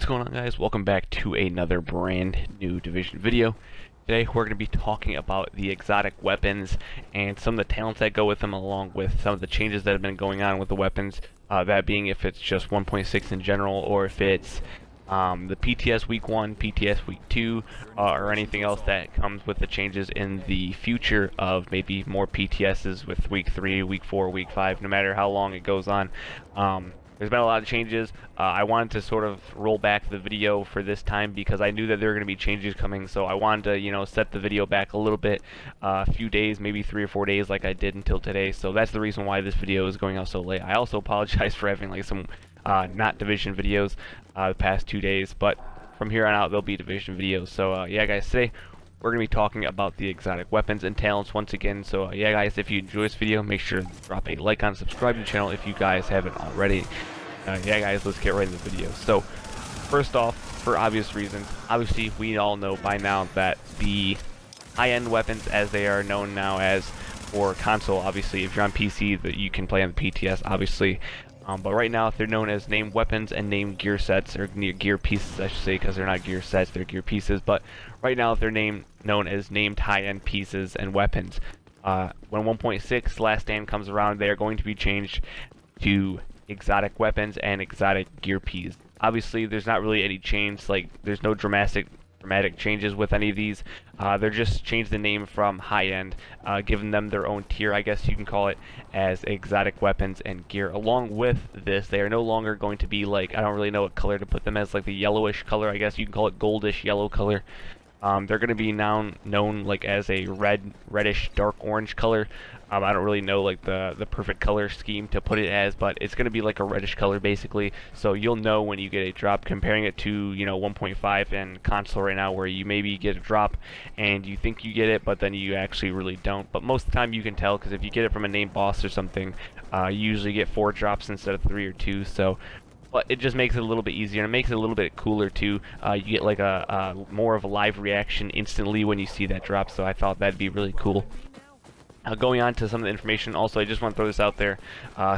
What's going on, guys? Welcome back to another brand new Division video. Today we're going to be talking about the exotic weapons and some of the talents that go with them, along with some of the changes that have been going on with the weapons, that being if it's just 1.6 in general, or if it's the PTS week 1, PTS week 2, or anything else that comes with the changes in the future of maybe more PTSs with week 3, week 4, week 5, no matter how long it goes on. There's been a lot of changes. I wanted to sort of roll back the video for this time because I knew that there were going to be changes coming, so I wanted to, set the video back a little bit, a few days, maybe 3 or 4 days like I did until today, so that's the reason why this video is going out so late. I also apologize for having some not Division videos the past 2 days, but from here on out there'll be Division videos. So yeah guys, today we're going to be talking about the exotic weapons and talents once again. So yeah guys, if you enjoy this video, make sure to drop a like on, subscribe to the channel if you guys haven't already. Yeah guys, let's get right into the video. So first off, for obvious reasons, obviously we all know by now that the high-end weapons, as they are known now as for console, obviously if you're on PC, that you can play on the PTS obviously, but right now they're known as named weapons and named gear sets, or gear pieces I should say, because they're not gear sets, they're gear pieces. But right now they're known as named high-end pieces and weapons. When 1.6 Last Stand comes around, they are going to be changed to exotic weapons and exotic gear pieces. Obviously there's not really any change, there's no dramatic changes with any of these. They're just changed the name from high-end, giving them their own tier, I guess you can call it, as exotic weapons and gear. Along with this, they are no longer going to be I don't really know what color to put them as, the yellowish color, I guess you can call it goldish yellow color. They're going to be now known as a reddish dark orange color. I don't really know the perfect color scheme to put it as, but it's going to be a reddish color basically. So you'll know when you get a drop, comparing it to 1.5 and console right now, where you maybe get a drop and you think you get it, but then you actually really don't. But most of the time you can tell, because if you get it from a named boss or something, you usually get 4 drops instead of 3 or 2. So but it just makes it a little bit easier, and it makes it a little bit cooler too. You get a more of a live reaction instantly when you see that drop, so I thought that'd be really cool. Going on to some of the information, also I just want to throw this out there.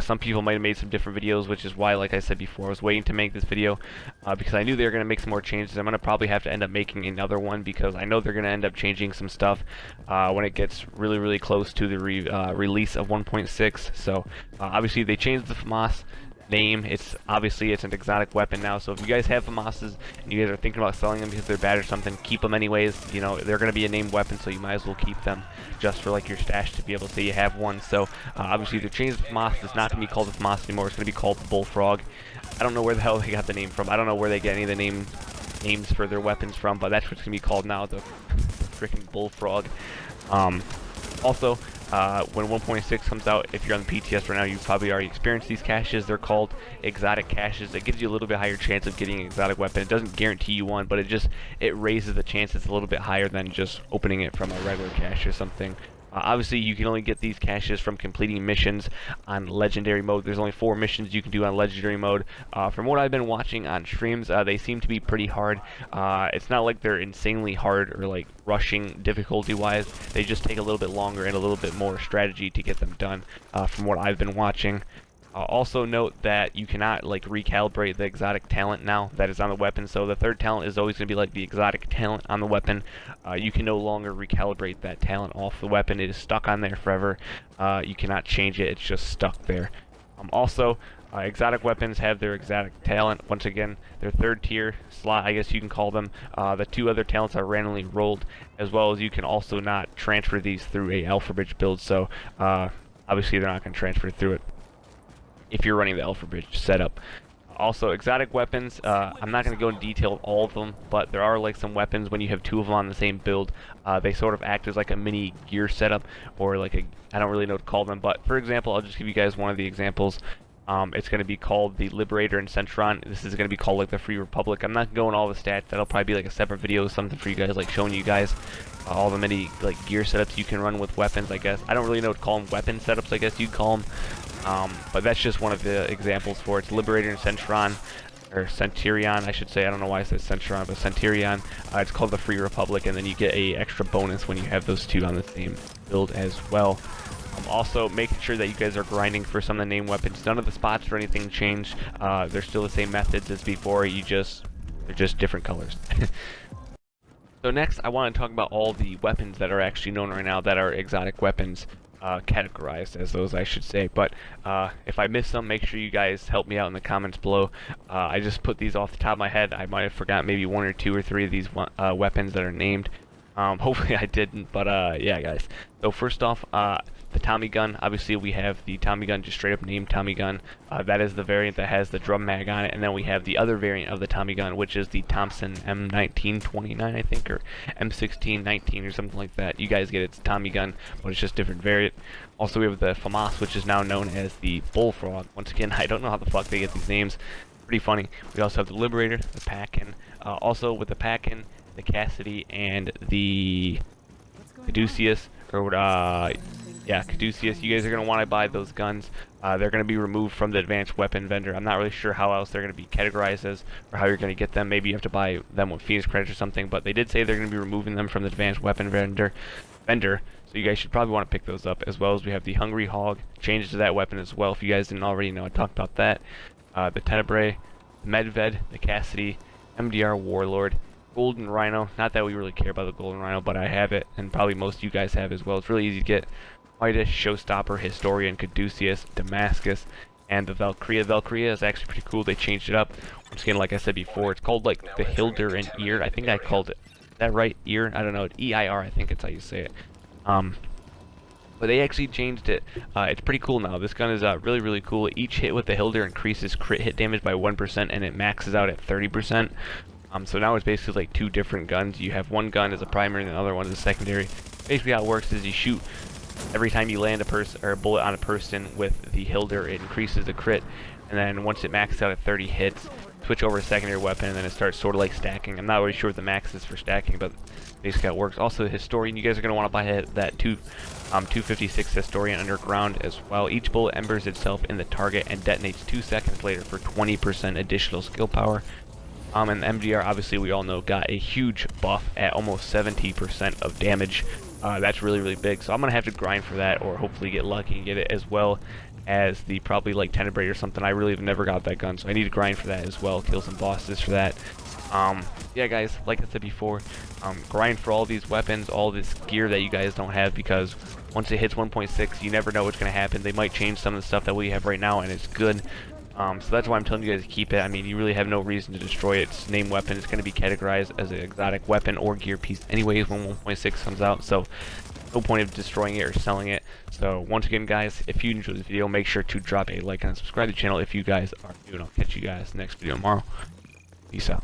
Some people might have made some different videos, which is why, like I said before, I was waiting to make this video because I knew they were going to make some more changes. I'm going to probably have to end up making another one because I know they're going to end up changing some stuff when it gets really close to the release of 1.6. So obviously they changed the FAMAS name. It's an exotic weapon now, so if you guys have FAMASs and you guys are thinking about selling them because they're bad or something, keep them anyways. They're going to be a named weapon, so you might as well keep them just for your stash to be able to say you have one. So obviously they changed the FAMAS. It's not going to be called the FAMAS anymore. It's going to be called the Bullfrog. I don't know where the hell they got the name from. I don't know where they get any of the names for their weapons from, but that's what it's going to be called now, the freaking Bullfrog. Also, when 1.6 comes out, if you're on the PTS right now, you've probably already experienced these caches. They're called exotic caches. It gives you a little bit higher chance of getting an exotic weapon. It doesn't guarantee you one, but it raises the chances a little bit higher than just opening it from a regular cache or something. Obviously, you can only get these caches from completing missions on Legendary mode. There's only 4 missions you can do on Legendary mode. From what I've been watching on streams, they seem to be pretty hard. It's not like they're insanely hard or rushing difficulty-wise. They just take a little bit longer and a little bit more strategy to get them done, from what I've been watching. Also note that you cannot recalibrate the exotic talent now that is on the weapon. So the third talent is always going to be the exotic talent on the weapon. You can no longer recalibrate that talent off the weapon. It is stuck on there forever. You cannot change it. It's just stuck there. Also, exotic weapons have their exotic talent. Once again, their third tier slot, I guess you can call them. The 2 other talents are randomly rolled, as well as you can also not transfer these through a Alpha Bridge build. So obviously they're not going to transfer through it if you're running the Alpha Bridge setup. Also, exotic weapons, I'm not going to go into detail of all of them, but there are some weapons, when you have 2 of them on the same build, they sort of act as a mini gear setup, or I don't really know what to call them, but for example, I'll just give you guys one of the examples. It's going to be called the Liberator and Centron. This is going to be called the Free Republic. I'm not going all the stats. That'll probably be a separate video, something for you guys, showing you guys all the many gear setups you can run with weapons, I guess. I don't really know what to call them. Weapon setups, I guess you'd call them. But that's just one of the examples for it. It's Liberator and Centron, or Centurion, I should say. I don't know why I said Centurion, but Centurion. It's called the Free Republic, and then you get a extra bonus when you have those 2 on the same build as well. Also, making sure that you guys are grinding for some of the named weapons. None of the spots or anything changed. They're still the same methods as before. You just They're just different colors. So next, I want to talk about all the weapons that are actually known right now that are exotic weapons, categorized as those, I should say. But if I miss some, make sure you guys help me out in the comments below. I just put these off the top of my head. I might have forgot maybe 1 or 2 or 3 of these weapons that are named. Hopefully I didn't, but yeah, guys. So first off, the Tommy gun. Obviously, we have the Tommy gun, just straight up named Tommy gun. That is the variant that has the drum mag on it, and then we have the other variant of the Tommy gun, which is the Thompson M1929, I think, or M1619 or something like that. You guys get it's Tommy gun, but it's just different variant. Also, we have the FAMAS, which is now known as the Bullfrog. Once again, I don't know how the fuck they get these names. Pretty funny. We also have the Liberator, the Packin. Also, with the Packin, the Cassidy, and the Caduceus, or yeah, Caduceus. You guys are going to want to buy those guns. They're going to be removed from the advanced weapon vendor. I'm not really sure how else they're going to be categorized as, or how you're going to get them. Maybe you have to buy them with Phoenix credits or something, but they did say they're going to be removing them from the advanced weapon vendor. So you guys should probably want to pick those up, as well as we have the Hungry Hog, changes to that weapon as well. If you guys didn't already know, I talked about that. The Tenebrae, the Medved, the Cassidy, MDR Warlord, Golden Rhino. Not that we really care about the Golden Rhino, but I have it, and probably most of you guys have as well. It's really easy to get. Midas, Showstopper, Historian, Caduceus, Damascus, and the Valkyria. Valkyria is actually pretty cool. They changed it up. Once again, like I said before, it's called like the Hilder and Ear. I think I called it. Is that right? Ear? I don't know. EIR, I think it's how you say it. But they actually changed it. It's pretty cool now. This gun is really, really cool. Each hit with the Hilder increases crit hit damage by 1%, and it maxes out at 30%. So now it's basically like 2 different guns. You have one gun as a primary and the other one as a secondary. Basically how it works is you shoot every time you land a person or a bullet on a person with the Hilder, it increases the crit, and then once it maxes out at 30 hits, switch over a secondary weapon, and then it starts sort of like stacking. I'm not really sure what the max is for stacking, but basically how it works. Also, the Historian, you guys are going to want to buy that 256 Historian Underground as well. Each bullet embers itself in the target and detonates 2 seconds later for 20% additional skill power. And the MDR, obviously we all know, got a huge buff at almost 70% of damage. That's really, really big, so I'm going to have to grind for that, or hopefully get lucky and get it, as well as the probably like Tenebrae or something. I really have never got that gun, so I need to grind for that as well, kill some bosses for that. Yeah, guys, like I said before, grind for all these weapons, all this gear that you guys don't have, because once it hits 1.6, you never know what's going to happen. They might change some of the stuff that we have right now, and it's good. So that's why I'm telling you guys to keep it. I mean, you really have no reason to destroy it. It's named weapon. It's going to be categorized as an exotic weapon or gear piece anyways when 1.6 comes out. So no point of destroying it or selling it. So once again, guys, if you enjoyed this video, make sure to drop a like and subscribe to the channel if you guys are new. And I'll catch you guys next video tomorrow. Peace out.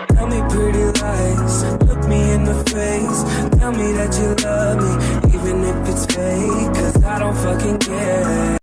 Tell me pretty lies, look me in the face. Tell me that you love me, even if it's fake, 'cause I don't fucking care.